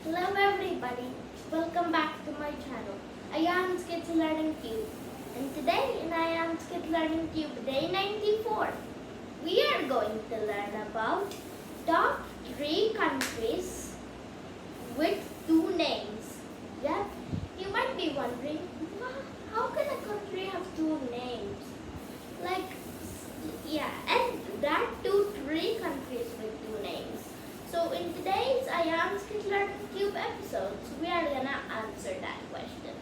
Hello everybody, welcome back to my channel, Ayaan's Kids Learning Cube. And today in Ayaan's Kids Learning Cube, day 94, we are going to learn about top 3 countries with 2 names. Yeah, you might be wondering, how can a country have 2 names? And that too 3 countries with 2 names. So in today's Ayaan's Kids Learning Cube episodes, we are gonna answer that question.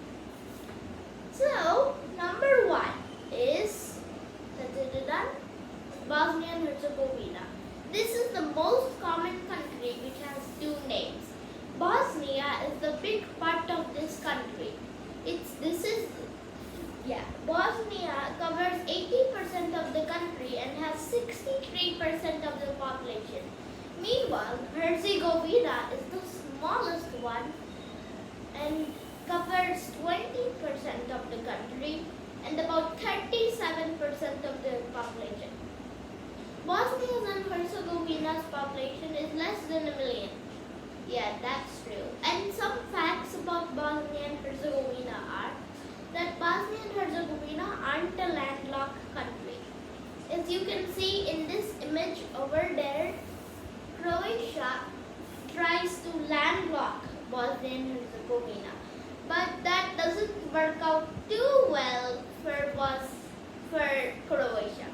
So number 1 is Bosnia and Herzegovina. This is the most common country which has 2 names. Bosnia is the big part of this country. Bosnia covers 80% of the country and has 63% of the population. Meanwhile, Herzegovina is the smallest one and covers 20% of the country and about 37% of the population. Bosnia's and Herzegovina's population is less than 1 million. Yeah, that's true. And some facts about Bosnia and Herzegovina are that Bosnia and Herzegovina aren't a landlocked country. As you can see in this image over there, Croatia tries to landlock Bosnia and Herzegovina, but that doesn't work out too well for Croatia.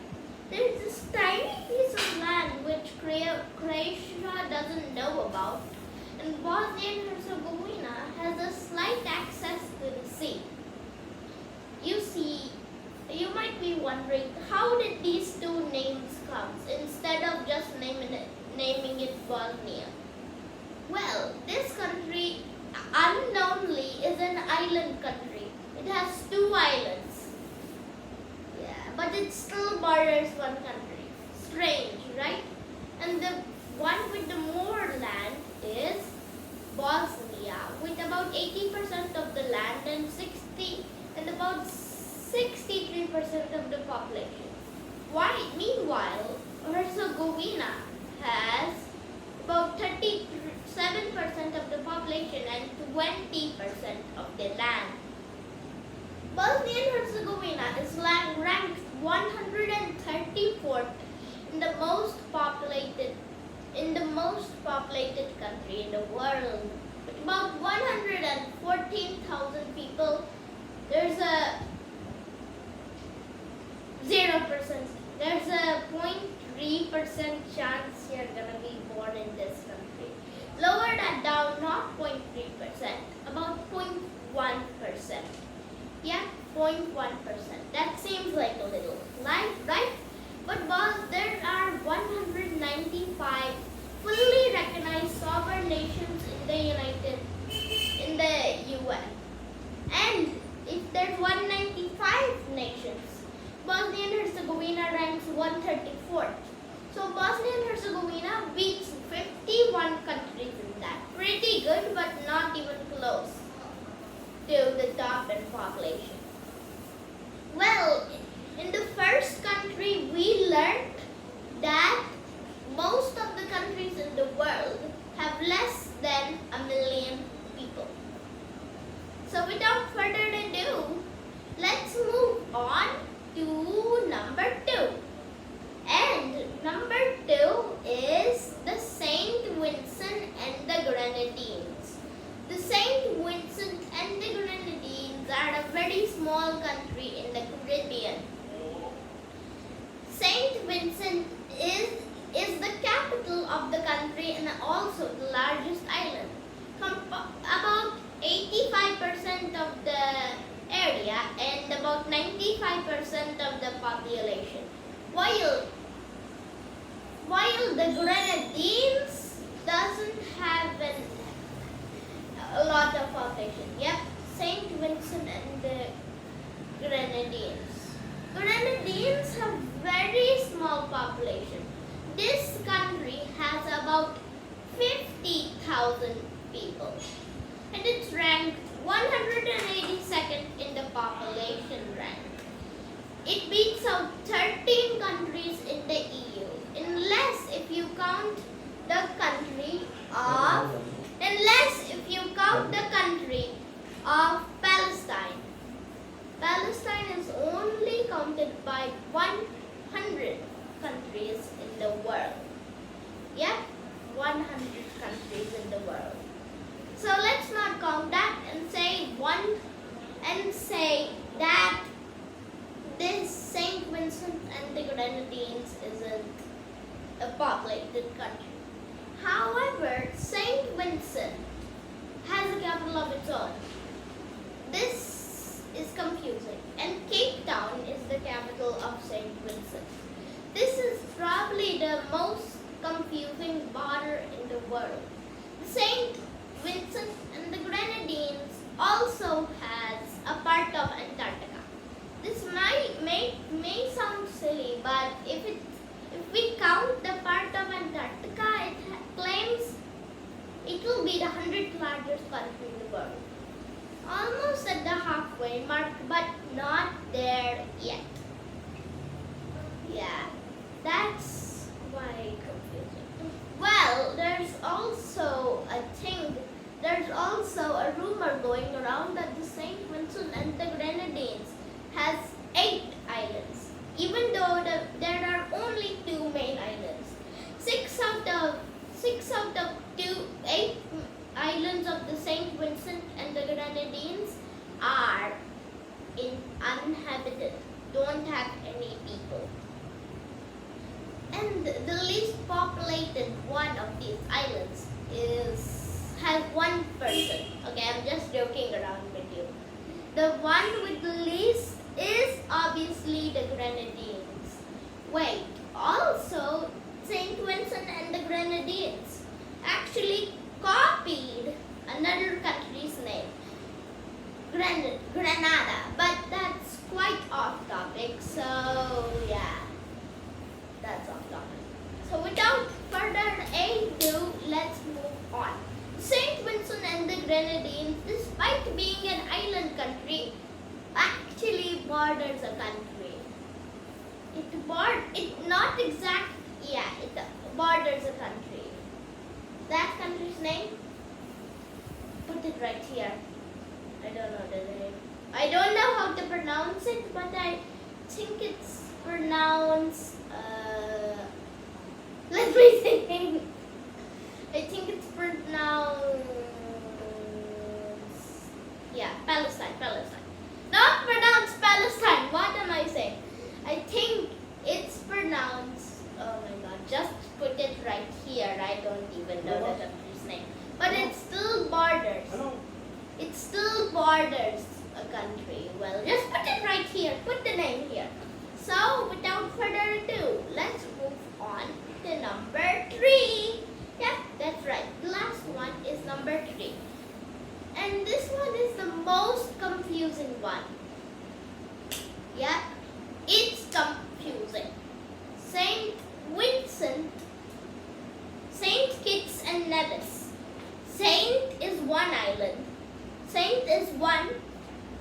There's this tiny piece of land which Croatia doesn't know about, and Bosnia and Herzegovina has a slight access to the sea. You might be wondering, how did these 2 names come instead of just naming it Bosnia? Well, this country unknownly is an island country. It has 2 islands. Yeah, but it still borders one country. Strange, right? And the one with the more land is Bosnia, with about 80% of the land and about 63% of the population. Meanwhile, Herzegovina has about 37% of the population and 20% of the land. Bosnia and Herzegovina is ranked 134th in the most populated country in the world. With about 114,000 people, there's a 0%. There's a 0.3% chance you're gonna be born in this country. Lower that down, not 0.3%, about 0.1%. Yeah, 0.1%. That seems like a little, right? But there are 195 fully recognized sovereign nations in the UN. And if there's 195 nations, Bosnia and Herzegovina ranks 134th. So Bosnia and Herzegovina beats 51 countries in that. Pretty good, but not even close to the top in population. Well, in the first country, we learned that most of the countries in the world have less than 1 million people. So without further ado, let's move on to number 2. And number 2 is the Saint Vincent and the Grenadines. The Saint Vincent and the Grenadines are a very small country in the Caribbean. Saint Vincent is the capital of the country and also the largest island. About 85% of the area and about 95% of the population. While the Grenadines doesn't have a lot of population. Yep, Saint Vincent and the Grenadines. Grenadines have very small population. This country has about 50,000 people. And it's ranked 182nd in the population rank. It beats out 13 countries in the EU, unless if you count the country of unless if the world. So let's not count that and say that this Saint Vincent and the Grenadines isn't a populated country. However, Saint Vincent has a capital of its own. This is confusing, and Cape Town is the capital of Saint Vincent. This is probably the most confusing border in the world. Saint Vincent and the Grenadines also has a part of Antarctica. This may sound silly, but if we count the part of Antarctica, it claims it will be the 100th largest country in the world. Almost at the halfway mark, but not there yet. Yeah, that's why confusing. Well, there's also a rumor going around that the Saint Vincent and the Grenadines has 8 islands, even though there are only 2 main islands. 6 out of 8 islands of the Saint Vincent and the Grenadines are uninhabited, don't have any people. And the least populated one of these islands has 1 person. Okay, I'm just joking around with you. The one with the least is obviously the Grenadines. Wait, also Saint Vincent and the Grenadines actually copied another country's name, Grenada, but that's quite off topic, so yeah, that's off topic. So without further ado, let's move on. Saint Vincent and the Grenadines, despite being an island country, actually borders a country. It borders a country. That country's name? Put it right here. I don't know the name. I don't know how to pronounce it, but I think it's pronounced. Let me think. I think it's pronounced. Yeah, Palestine. Not pronounced Palestine. What am I saying? I think it's pronounced. Oh my God! Just put it right here. I don't even know the country's name, but it still borders. It still borders a country. Well, just put it right here. Put the name here. So, without further ado, let's move on to number 3. Yeah, that's right. The last one is number 3. And this one is the most confusing one. Yeah, it's confusing. Saint Vincent, Saint Kitts and Nevis. Saint is one island. Saint is one.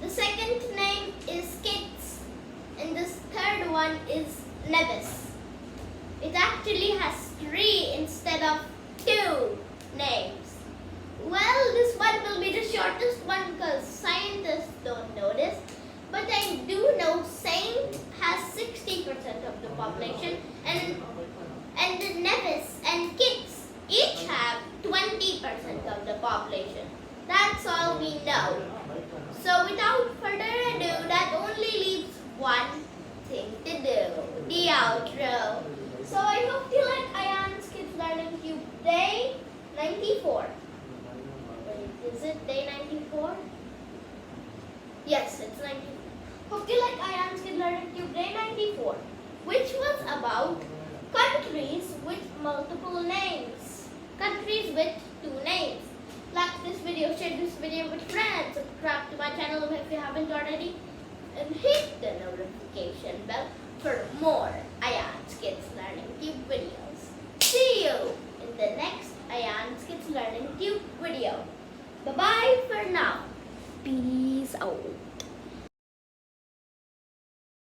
The second name is Kitts. And this third one is Nevis. It actually has 3 instead of 2 names. Well, this one will be the shortest one because scientists don't know this. But I do know Saint has 60% of the population and the Nevis and Kitts each have 20% of the population. That's all we know. So without further ado, that only leaves one thing to do, the outro. So I hope you like Ayaan's Kids Learning Cube Day 94. Wait, is it day 94? Yes, it's 94. Hope you like Ayaan's Kids Learning Cube Day 94, which was about countries with multiple names. Countries with 2 names. Like this video, share this video with friends, subscribe to my channel if you haven't already, and hit the notification bell for more Ayaan's Kids Learning Cube videos. See you in the next Ayaan's Kids Learning Cube video. Bye-bye for now. Peace out.